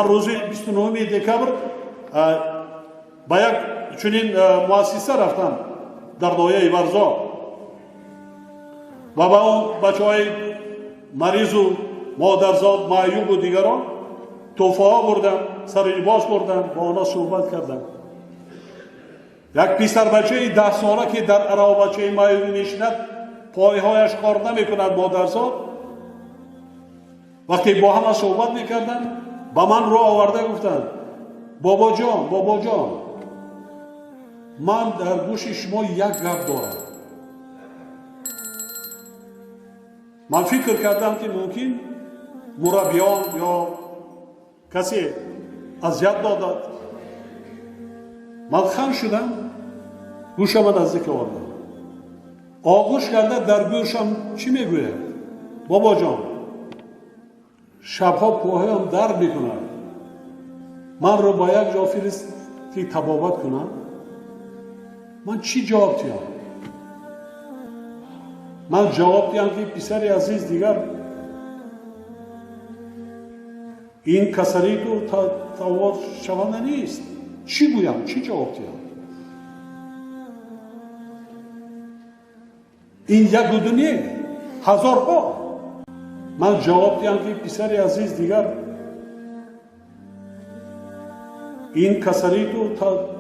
روز 29 دکبر با یک چنین مؤسسه رفتم در دایره ورزا و با اون بچه های مریض و مادرزاد معیوب و دیگران تحفه ها بردم، سر لباس بردم، با آنها صحبت کردم. یک پسر بچه 10 ساله که در عراق بچه معیوب میشیند، پایهایش کار نمیکند مادرزاد، وقتی با همه صحبت میکردم با من رو آورده گفتند بابا جان من در گوش شما یک گپ دارم. من فکر کردم که ممکن مربیان یا کسی اذیت دادد. من خم شدم، گوشم نزدیک آوردم، آغوش کرده در گوشم چی میگوید؟ بابا جان شبها پاهایم درد میکند، من رو با یک جا فرستی تبابت کنم. من چی جواب دیم؟ من جواب دیم که پسر عزیز دیگر این کسری تو تواضع شونده نیست. چی گویم؟ چی جواب دیم؟ این یک دنیا هزار پا. من جواب دیم که پسر عزیز دیگر این کسری تو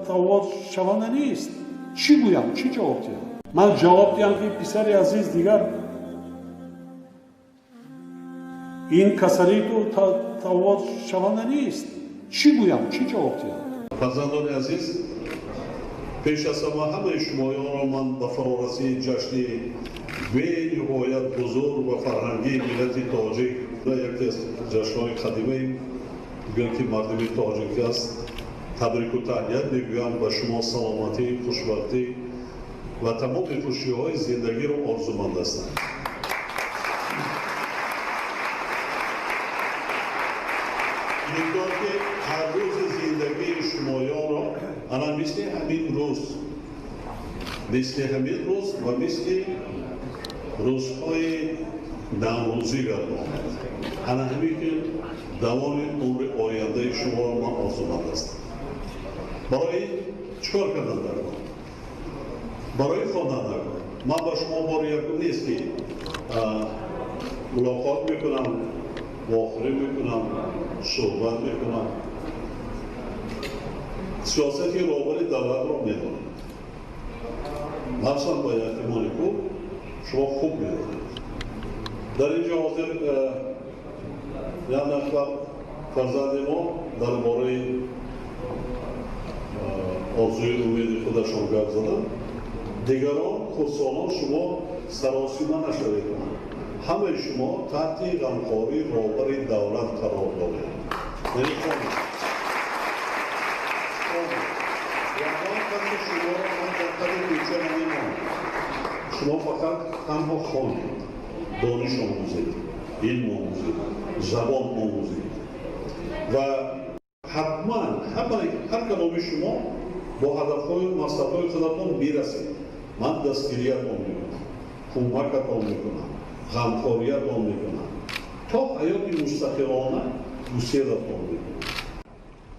تواضع شونده نیست. چی گویم؟ چی جواب دیم؟ من جواب دیم که پسر عزیز دیگر این کسری تو تواضع شونده نیست. چی گویم؟ چی جواب دیم؟ فرزندان عزیز، پیش از همه شمایان را من به فرارسی جشن به نهایت بزرگ و فرهنگی ملت تاجیک در یکی از جشن‌های قدیمی که مردم تاجیک است تبریک و تهنیت میگویم. به شما سلامتی، خوشبختی و تمام خوشی‌های زندگی را آرزومند هستم. می‌دانم که هر روز زندگی شمایان را انا مثل همین روز و مثل روزهای نوروزی گرداند. انا همین که دوام عمر آینده شما را من آرزومند هستم. برای چکار کردن در کار؟ برای خواندن در کار. من با شما بار یکم نیست که ملاقات میکنم، واخره میکنم، صحبت میکنم. سیاستی راهبر دولت را میدانم. مثلا با احتمال خوب شما خوب میدانید. در اینجا حاضر یک نفر فرزند ما درباره آرزوی امید خودشان گپ زدن. دیگران خودسالان شما سراسیمه نشوید. همه شما تحت غمخواری راهبر دولت قرار دارید. شما فقط تنها خوانید، دانش آموزید، علم آموزید، زبان آموزید و حتما هر کدام شما با هدف‌های و مقصدهای خودتان برسید. من دستگیریتان میکنم، کمکتان میکنم، غمخواریتان میکنم تا حیات مستقلانه توصیه‌تان میکنم.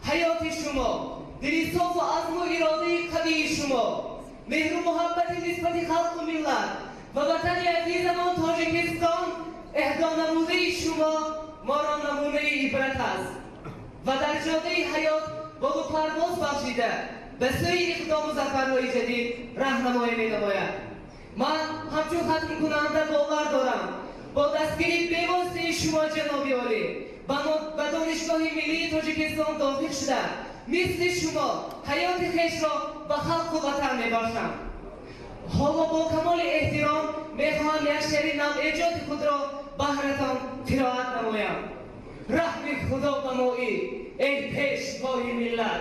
حیات شما، دل صاف و عزم و اراده قوی شما، مهر و محبت نسبت خلق و ملت و وطن عزیزمان تاجیکستان اهدا نموده شما ما را نمونه عبرت است و در جاده حیات بال و پرواز بخشیده به سوی اقدام و ظفرهای جدید راهنمایی می‌نماید. من همچون ختم کننده باور دارم با دستگیری بی‌واسطه شما جناب عالی به دانشگاه ملی تاجیکستان داخل شده مثل شما حیات خویش را به خلق و وطن می‌بخشم. حالا با کمال احترام می‌خواهم یک شعر نوایجات خود را بهرتان قرائت نمایم. رحم خدا بمایی ای پیشوای ملت،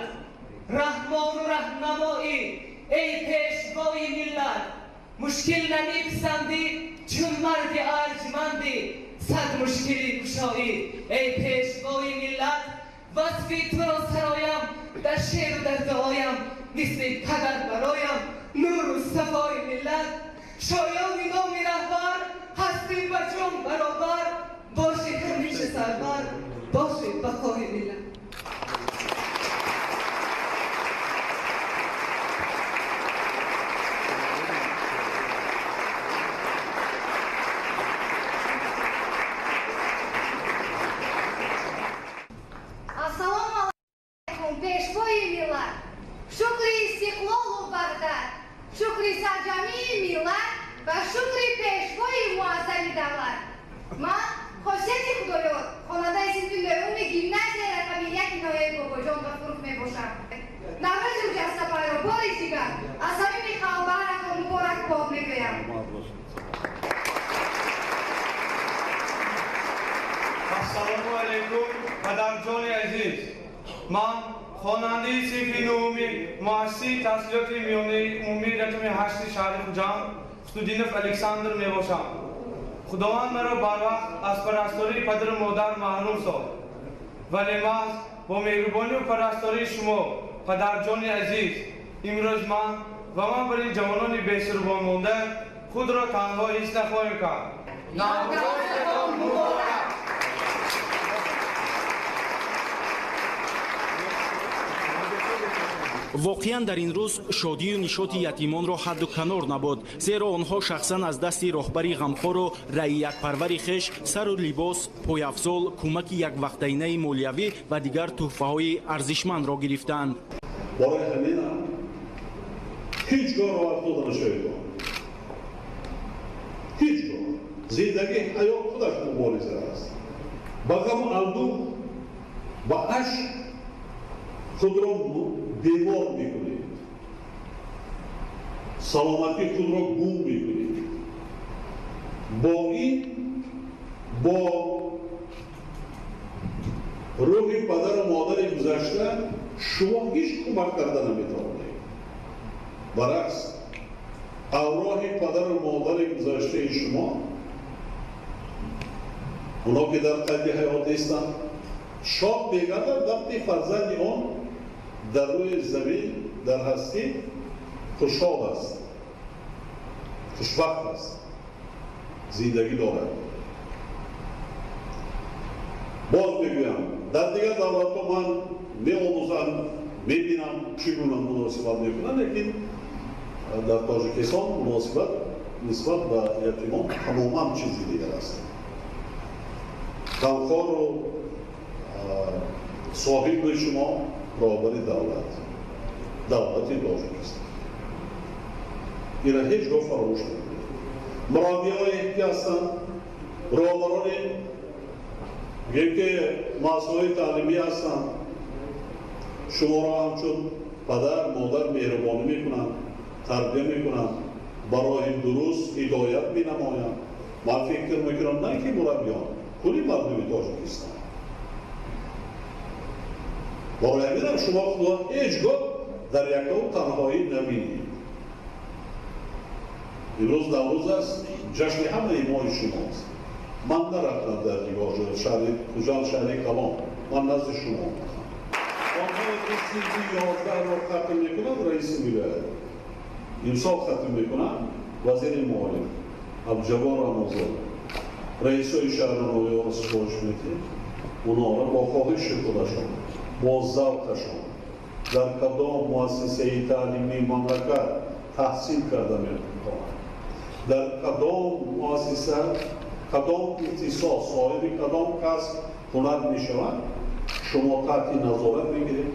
رحمان و رهنمایی ای پیشوای ملت، مشکل نمی‌پسندی چون مرد ارجمندی، صد مشکلی گشایی ای پیشوای ملت. وصفی تو را سرایم در شعر و در دعایم مثل پدر برایم نور و صفای ملت. شایان نام رهبر هستی و جان برابر باشی همیشه سربر باشی بقای ملت. пешвои миллат, шукри истиклолу Багдад, шукри саджами миллат ва шукри пешвои муассаси давлат. Ман хосияти худоё хонадаи синфи нӯюми гимназияи рақами 1 ноҳияи Бобоҷон ва Фурух мебошам. Наврӯзи ҷастапайро бори дигар аз самими халбаҳратон муборакбод мегӯям. Ассалому алейкум, падарҷони азиз. Ман хонандаи синфи нӯюми муассиси таҳсилоти миёнаи умумии рақами 8 шаҳри Хуҷанд Хусуддинов Александр мебошам. Худованд маро барвақт аз парастории падару модар маҳрум сохт. Вале маҳз бо меҳрубонию парастории шумо, падарҷони азиз, имрӯз ман ва ман бар ин ҷавонони бесурбон монда худро танҳо ҳис нахоҳем кард. Наврӯзатон муборак! воқеан дар ин рӯз шодию нишоти ятимонро ҳадду канор набуд, зеро онҳо шахсан аз дасти роҳбари ғамхору раиятпарвари хеш сару либос, пойафзол, кӯмаки яквақтаинаи молиявӣ ва дигар тӯҳфаҳои арзишмандро гирифтанд. барои ҳамина ҳеҷ гоҳ равард дода нашавед. ҳеҷ гоҳ зиндагии ҳаёт худаш мубориза аст. ба ғаму андӯҳ ба ашк худро бемор мекунед, саломатии худро гум мекунед. бо ин бо рӯҳи падару модари гузашта шумо ҳеҷ кӯмак карда наметавонед. баръакс авроҳи падару модари гузаштаи шумо, онҳо ки дар қайди ҳаёт ҳастанд, шод мегардад вақти фарзанди он дар рӯи замин дар ҳастӣ хушҳол аст, хушбахт аст, зиндагӣ дорад. боз мегӯям, дар дигар давлатҳо ман меомӯзам, мебинам чӣ гуна муносибат мекунанд, лекин дар Тоҷикистон муносибат нисбат ба ятимон тамоман чизи дигар аст. ғамхору соҳиби шумо роҳбари давлати Тоҷикистон. ина ҳеҷ гоҳ фаромӯш накунед. мураббиёне ки ҳастанд, роҳбарони ки масъулии таълимӣ ҳастанд, шуморо ҳамчун падар модар меҳрубонӣ мекунанд, тарбия мекунанд, ба роҳи дуруст ҳидоят менамоянд. ман фикр мекунам на ки мураббиён, кули мардуми Тоҷикистон. барои ҳаминам шумо худо ҳеҷ гоҳ дар якдом танҳоӣ набинед. имрӯз наврӯз аст, ҷашни ҳамаи мои шумост. ман нарафтам дар нигоҳ шаҳри Хуҷанд, шаҳри Калон, ман назди шумо омадам. онҳое ки синфи 11-ро хатм мекунанд, раиси вилоят, имсол хатм мекунанд, вазири молия Абҷабор Рамазон, раисои шаҳраноёро сифориш метиҳед, онҳоро бо хоҳиши худашон, бо завқашон дар кадом муассисаи таълимии мамлакат таҳсил карда мехоҳанд, дар кадом муассиса, кадом ихтисос, соҳиби кадом касб ҳунар мешаванд, шумо таҳти назорат мегиред,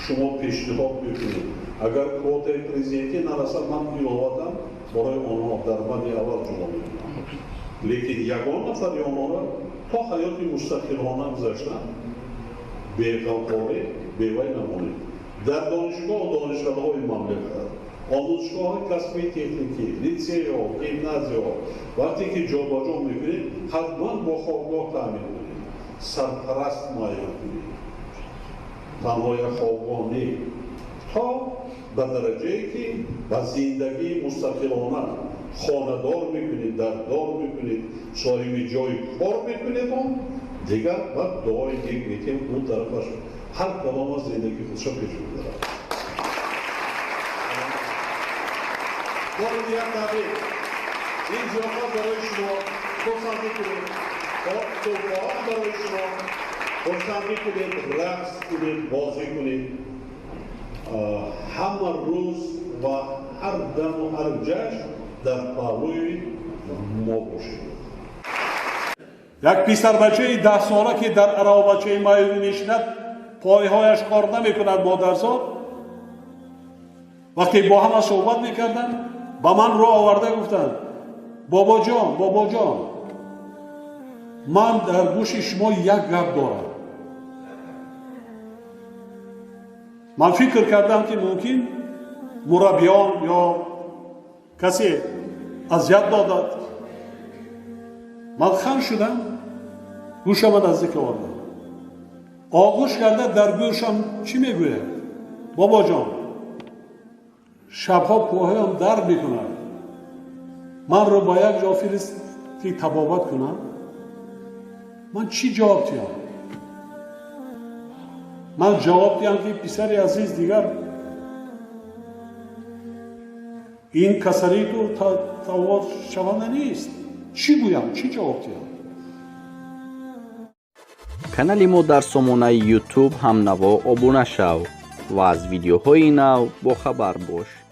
шумо пешниҳод мекунед. агар квотаи президентӣ нарасад, ман иловатам барои онҳо дар бади аввал ҷудо мекунам. лекин ягон нафари онҳоро то ҳаёти мустақилона гузаштан беғамхорӣ бевай намонед. дар донишгоҳу донишгаҳои мамлакат, омӯзишгоҳҳои касбии техникӣ, литсейҳо, гимназияҳо вақте ки ҷобаҷо мекунед, ҳатман бо хобгоҳ таъмин кунед, сарпараст муайян кунед. танҳо як хобгоҳ не, то ба дараҷае ки ба зиндагии мустақилона хонадор мекунед, дардор мекунед, соҳиби ҷои кор мекунед, он дигар баъд дуои дик метем он тарафаш ҳар кадом аз зиндагии худша пеш мебарад. бори дигар табрик. ин зиёфат барои шумо хурсандӣ кунед, тӯҳфаҳо барои шумо хурсандӣ кунед, рақс кунед, бозӣ кунед. ҳама рӯз ва ҳар даму ҳар ҷашн дар паҳлӯи мо бошед. як писарбачаи 10 сола ки дар аравбачаи майрӣ мешинад, پایهایش کار نمیکند مادرزاد. وقتی با همه صحبت میکردن با من رو آورده گفتن بابا جان من در گوش شما یک گپ دارم. من فکر کردم که ممکن مربیان یا کسی اذیت دادد. من خم شدم، گوشم نزدیک آوردم، آغوش کرده در گوشم چی میگوید؟ بابا جان شبها پاهایم درد میکند، من رو با یک جا فرستی طبابت کنم. من چی جواب دیم؟ من جواب دیم که پسر عزیز دیگر این کسری تو تواضع شونده نیست. چی گویم؟ چی جواب دیم؟ канали мо дар сомонаи YouTube ҳамнаво обуна шав ва аз видеоҳои нав бохабар бош.